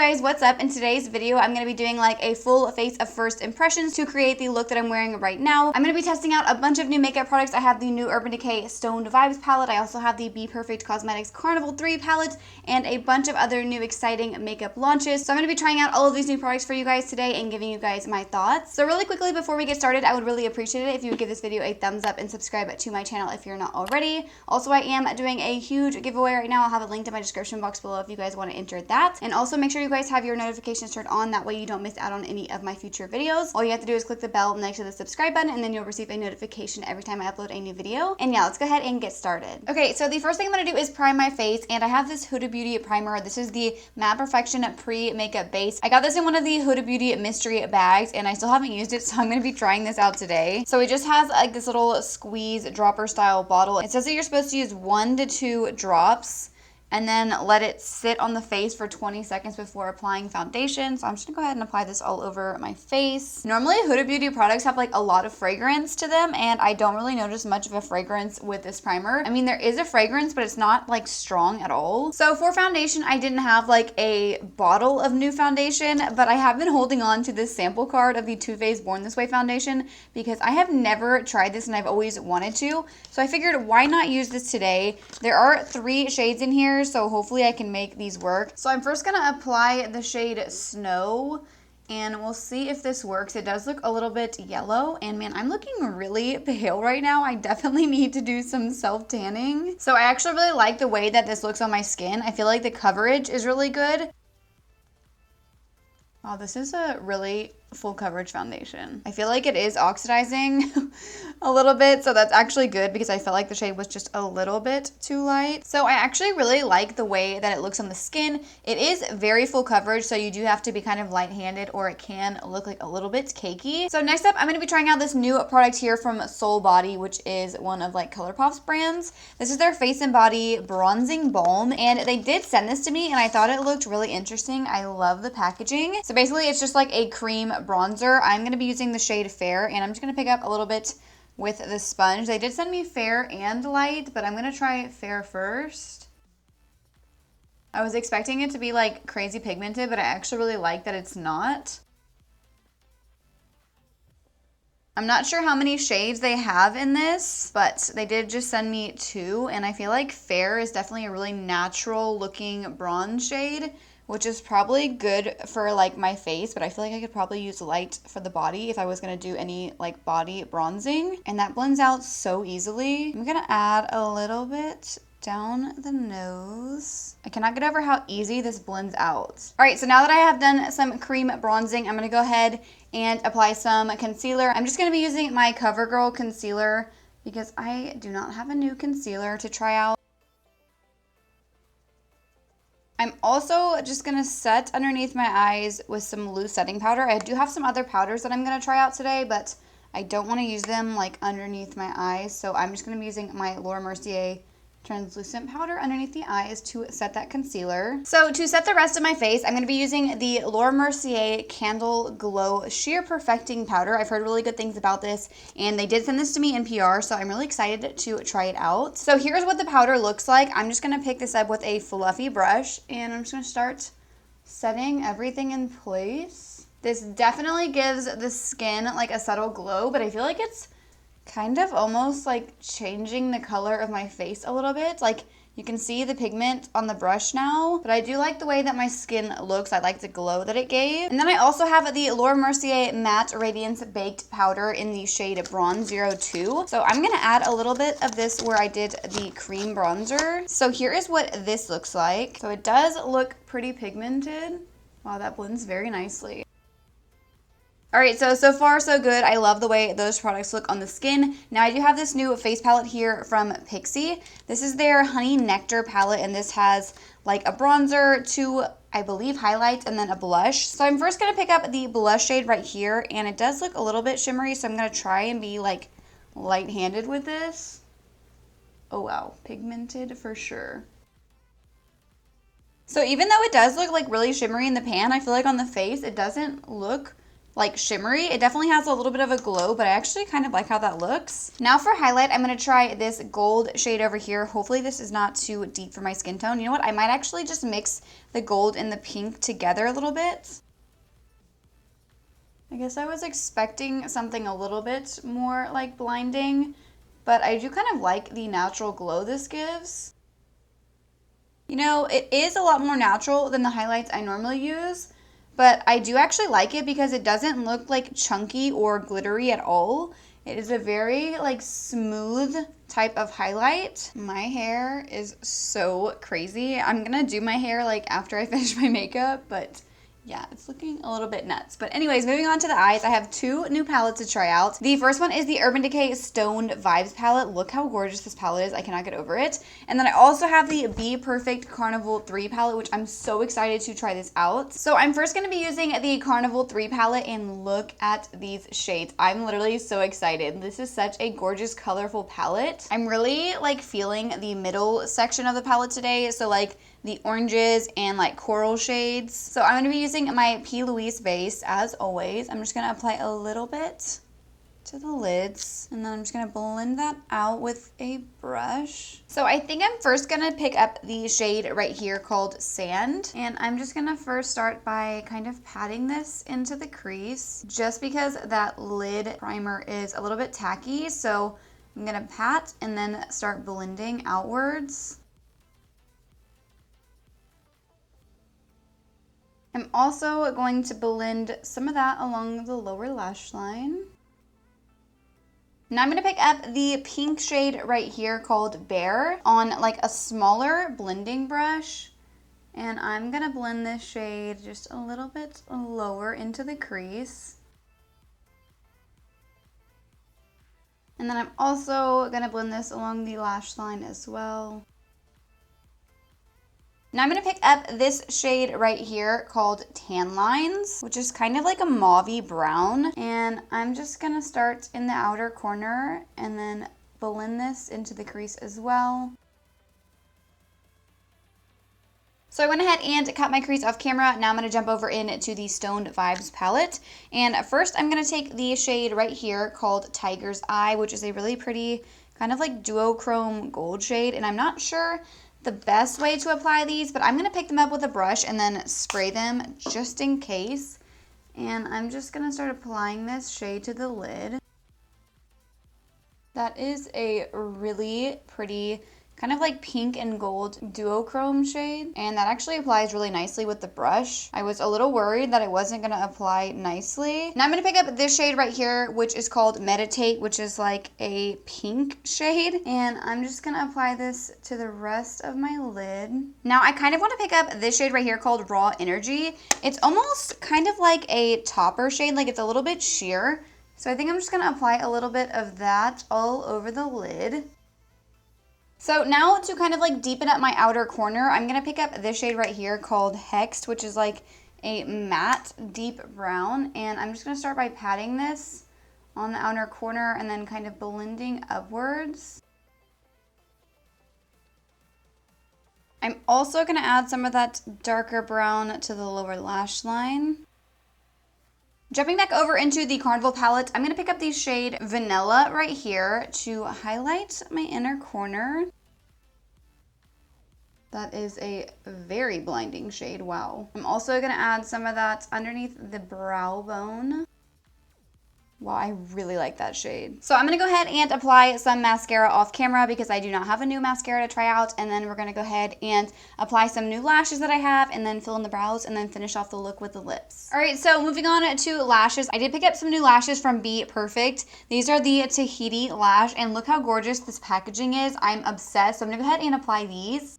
guys, what's up? In today's video, I'm going to be doing like a full face of first impressions to create the look that I'm wearing right now. I'm going to be testing out a bunch of new makeup products. I have the new Urban Decay Stoned Vibes palette. I also have the BPerfect Cosmetics Carnival 3 palette and a bunch of other new exciting makeup launches. So I'm going to be trying out all of these new products for you guys today and giving you guys my thoughts. So really quickly before we get started, I would really appreciate it if you would give this video a thumbs up and subscribe to my channel if you're not already. Also, I am doing a huge giveaway right now. I'll have a link in my description box below if you guys want to enter that. And also make sure you guys have your notifications turned on. That way you don't miss out on any of my future videos. All you have to do is click the bell next to the subscribe button and then you'll receive a notification every time I upload a new video. And yeah, let's go ahead and get started. Okay, so the first thing I'm going to do is prime my face, and I have this Huda Beauty primer. This is the Matte Perfection Pre-Makeup Base. I got this in one of the Huda Beauty mystery bags and I still haven't used it, so I'm going to be trying this out today. So it just has like this little squeeze dropper style bottle. It says that you're supposed to use 1 to 2 drops and then let it sit on the face for 20 seconds before applying foundation. So I'm just gonna go ahead and apply this all over my face. Normally Huda Beauty products have like a lot of fragrance to them, and I don't really notice much of a fragrance with this primer. I mean, there is a fragrance, but it's not like strong at all. So for foundation, I didn't have like a bottle of new foundation, but I have been holding on to this sample card of the Too Faced Born This Way foundation because I have never tried this and I've always wanted to. So I figured, why not use this today? There are 3 shades in here, so hopefully I can make these work. So I'm first gonna apply the shade Snow and we'll see if this works. It does look a little bit yellow, and man, I'm looking really pale right now. I definitely need to do some self-tanning. So I actually really like the way that this looks on my skin. I feel like the coverage is really good. Wow, this is a really full coverage foundation. I feel like it is oxidizing a little bit, so that's actually good because I felt like the shade was just a little bit too light. So I actually really like the way that it looks on the skin. It is very full coverage, so you do have to be kind of light-handed or it can look like a little bit cakey. So next up, I'm going to be trying out this new product here from Soul Body, which is one of like ColourPop's brands. This is their Face and Body Bronzing Balm, and they did send this to me and I thought it looked really interesting. I love the packaging. So basically it's just like a cream bronzer. I'm going to be using the shade Fair, and I'm just going to pick up a little bit with the sponge. They did send me Fair and Light, but I'm going to try Fair first. I was expecting it to be like crazy pigmented, but I actually really like that it's not. I'm not sure how many shades they have in this, but they did just send me 2, and I feel like Fair is definitely a really natural looking bronze shade, which is probably good for like my face, but I feel like I could probably use Light for the body if I was gonna do any like body bronzing, and that blends out so easily. I'm gonna add a little bit down the nose. I cannot get over how easy this blends out. All right, so now that I have done some cream bronzing, I'm gonna go ahead and apply some concealer. I'm just gonna be using my CoverGirl concealer because I do not have a new concealer to try out. I'm also just gonna set underneath my eyes with some loose setting powder. I do have some other powders that I'm gonna try out today, but I don't wanna use them like underneath my eyes. So I'm just gonna be using my Laura Mercier translucent powder underneath the eyes to set that concealer. So to set the rest of my face, I'm going to be using the Laura Mercier Candleglow Sheer Perfecting Powder. I've heard really good things about this, and they did send this to me in PR, so I'm really excited to try it out. So here's what the powder looks like. I'm just going to pick this up with a fluffy brush, and I'm just going to start setting everything in place. This definitely gives the skin like a subtle glow, but I feel like it's kind of almost like changing the color of my face a little bit. Like you can see the pigment on the brush now, but I do like the way that my skin looks. I like the glow that it gave. And then I also have the Laura Mercier Matte Radiance Baked Powder in the shade Bronze 02. So I'm gonna add a little bit of this where I did the cream bronzer. So here is what this looks like. So it does look pretty pigmented. Wow, that blends very nicely. All right, so far so good. I love the way those products look on the skin. Now I do have this new face palette here from Pixi. This is their Honey Nectar palette, and this has like a bronzer, 2, I believe, highlights, and then a blush. So I'm first gonna pick up the blush shade right here, and it does look a little bit shimmery, so I'm gonna try and be like light-handed with this. Oh wow, pigmented for sure. So even though it does look like really shimmery in the pan, I feel like on the face it doesn't look like shimmery. It definitely has a little bit of a glow, but I actually kind of like how that looks. Now for highlight, I'm going to try this gold shade over here. Hopefully this is not too deep for my skin tone. You know what? I might actually just mix the gold and the pink together a little bit. I guess I was expecting something a little bit more like blinding, but I do kind of like the natural glow this gives. You know, it is a lot more natural than the highlights I normally use, but I do actually like it because it doesn't look like chunky or glittery at all. It is a very like smooth type of highlight. My hair is so crazy. I'm gonna do my hair like after I finish my makeup, but yeah, it's looking a little bit nuts. But anyways, moving on to the eyes, I have two new palettes to try out. The first one is the Urban Decay Stoned Vibes palette. Look how gorgeous this palette is. I cannot get over it. And then I also have the BPerfect Carnival 3 palette, which I'm so excited to try this out. So I'm first going to be using the Carnival 3 palette, and look at these shades. I'm literally so excited. This is such a gorgeous, colorful palette. I'm really like feeling the middle section of the palette today. So like the oranges and like coral shades. So I'm going to be using my P. Louise base as always. I'm just going to apply a little bit to the lids, and then I'm just going to blend that out with a brush. So I think I'm first going to pick up the shade right here called Sand, and I'm just going to first start by kind of patting this into the crease just because that lid primer is a little bit tacky. So I'm going to pat and then start blending outwards. I'm also going to blend some of that along the lower lash line. Now I'm going to pick up the pink shade right here called Bear on like a smaller blending brush. And I'm going to blend this shade just a little bit lower into the crease. And then I'm also going to blend this along the lash line as well. Now I'm going to pick up this shade right here called Tan Lines, which is kind of like a mauvey brown. And I'm just going to start in the outer corner and then blend this into the crease as well. So I went ahead and cut my crease off camera. Now I'm going to jump over into the Stoned Vibes palette. And first I'm going to take the shade right here called Tiger's Eye, which is a really pretty kind of like duochrome gold shade. And I'm not sure the best way to apply these, but I'm going to pick them up with a brush and then spray them just in case. And I'm just going to start applying this shade to the lid. That is a really pretty kind of like pink and gold duochrome shade, and that actually applies really nicely with the brush. I was a little worried that it wasn't going to apply nicely. Now I'm going to pick up this shade right here, which is called Meditate, which is like a pink shade, and I'm just going to apply this to the rest of my lid. Now I kind of want to pick up this shade right here called Raw Energy. It's almost kind of like a topper shade, like it's a little bit sheer. So I think I'm just going to apply a little bit of that all over the lid. So now to kind of like deepen up my outer corner, I'm going to pick up this shade right here called Hexed, which is like a matte deep brown. And I'm just going to start by patting this on the outer corner and then kind of blending upwards. I'm also going to add some of that darker brown to the lower lash line. Jumping back over into the Carnival palette, I'm going to pick up the shade Vanilla right here to highlight my inner corner. That is a very blinding shade, wow. I'm also going to add some of that underneath the brow bone. Wow, I really like that shade. So I'm going to go ahead and apply some mascara off camera because I do not have a new mascara to try out. And then we're going to go ahead and apply some new lashes that I have and then fill in the brows and then finish off the look with the lips. All right, so moving on to lashes. I did pick up some new lashes from BPerfect. These are the Tahiti lash, and look how gorgeous this packaging is. I'm obsessed. So I'm going to go ahead and apply these.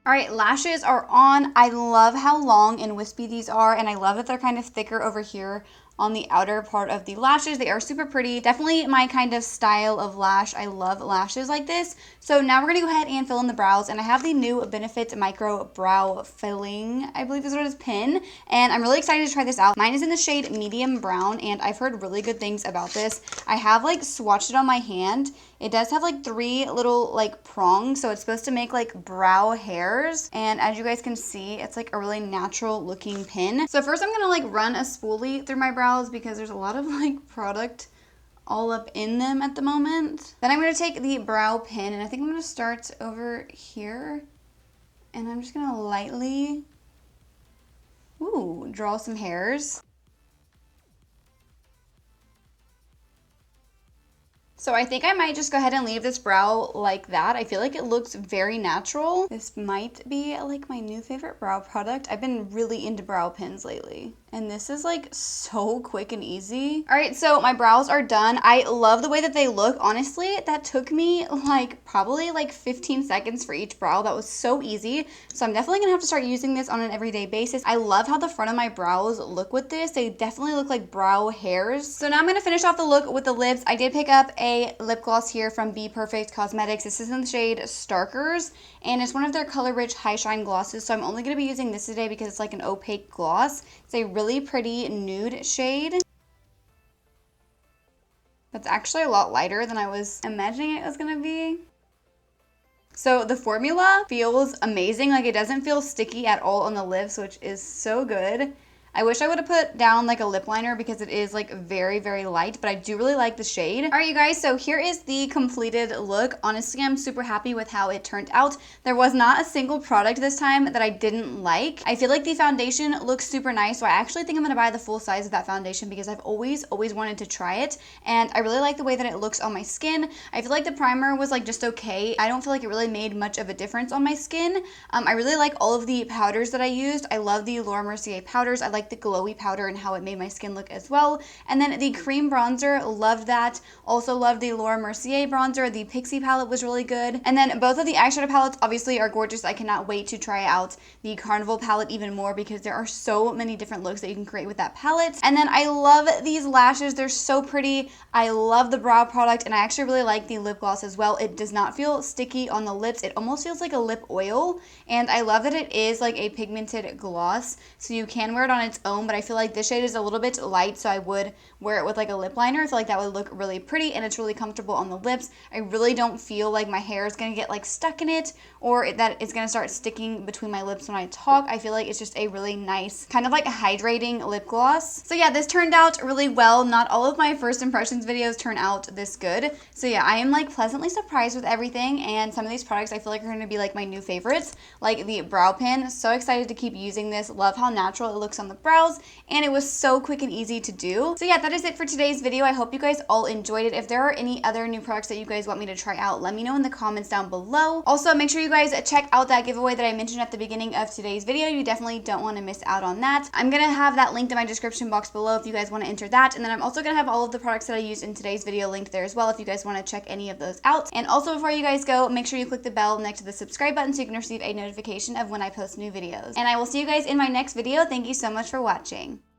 All right, lashes are on. I love how long and wispy these are, and I love that they're kind of thicker over here on the outer part of the lashes. They are super pretty. Definitely my kind of style of lash. I love lashes like this. So now we're going to go ahead and fill in the brows. And I have the new Benefit Micro Brow Filling, I believe is what it is, pen. And I'm really excited to try this out. Mine is in the shade Medium Brown, and I've heard really good things about this. I have like swatched it on my hand. It does have like 3 little like prongs, so it's supposed to make like brow hairs. And as you guys can see, it's like a really natural looking pin. So first I'm gonna like run a spoolie through my brows because there's a lot of like product all up in them at the moment. Then I'm gonna take the brow pin, and I think I'm gonna start over here, and I'm just gonna lightly, draw some hairs. So I think I might just go ahead and leave this brow like that. I feel like it looks very natural. This might be like my new favorite brow product. I've been really into brow pins lately, and this is like so quick and easy. All right, so my brows are done. I love the way that they look. Honestly, that took me like probably like 15 seconds for each brow. That was so easy. So I'm definitely gonna have to start using this on an everyday basis. I love how the front of my brows look with this. They definitely look like brow hairs. So now I'm gonna finish off the look with the lips. I did pick up a lip gloss here from BPerfect Cosmetics. This is in the shade Starkers, and it's one of their color rich high shine glosses. So I'm only gonna be using this today because it's like an opaque gloss. It's a really pretty nude shade. That's actually a lot lighter than I was imagining it was gonna be. So the formula feels amazing. Like, it doesn't feel sticky at all on the lips, which is so good. I wish I would have put down like a lip liner because it is like very, very light, but I do really like the shade. All right, you guys, so here is the completed look. Honestly, I'm super happy with how it turned out. There was not a single product this time that I didn't like. I feel like the foundation looks super nice, so I actually think I'm gonna buy the full size of that foundation because I've always wanted to try it, and I really like the way that it looks on my skin. I feel like the primer was like just okay. I don't feel like it really made much of a difference on my skin. I really like all of the powders that I used. I love the Mercier powders. I like the glowy powder and how it made my skin look as well. And then the cream bronzer, loved that. Also loved the Mercier bronzer. The Pixie palette was really good. And then both of the eyeshadow palettes obviously are gorgeous. I cannot wait to try out the Carnival palette even more because there are so many different looks that you can create with that palette. And then I love these lashes. They're so pretty. I love the brow product, and I actually really like the lip gloss as well. It does not feel sticky on the lips. It almost feels like a lip oil, and I love that it is like a pigmented gloss, so you can wear it on its own, but I feel like this shade is a little bit light, so I would wear it with like a lip liner. I feel like that would look really pretty, and it's really comfortable on the lips. I really don't feel like my hair is gonna get like stuck in it, or that it's gonna start sticking between my lips when I talk. I feel like it's just a really nice kind of like hydrating lip gloss. So yeah, this turned out really well. Not all of my first impressions videos turn out this good. So yeah, I am like pleasantly surprised with everything, and some of these products I feel like are gonna be like my new favorites, like the brow pen. So excited to keep using this. Love how natural it looks on the brows, and it was so quick and easy to do. So yeah, that is it for today's video. I hope you guys all enjoyed it. If there are any other new products that you guys want me to try out, let me know in the comments down below. Also, make sure you guys check out that giveaway that I mentioned at the beginning of today's video. You definitely don't want to miss out on that. I'm gonna have that linked in my description box below if you guys want to enter that, and then I'm also gonna have all of the products that I used in today's video linked there as well if you guys want to check any of those out. And also, before you guys go, make sure you click the bell next to the subscribe button so you can receive a notification of when I post new videos. And I will see you guys in my next video. Thank you so much for watching.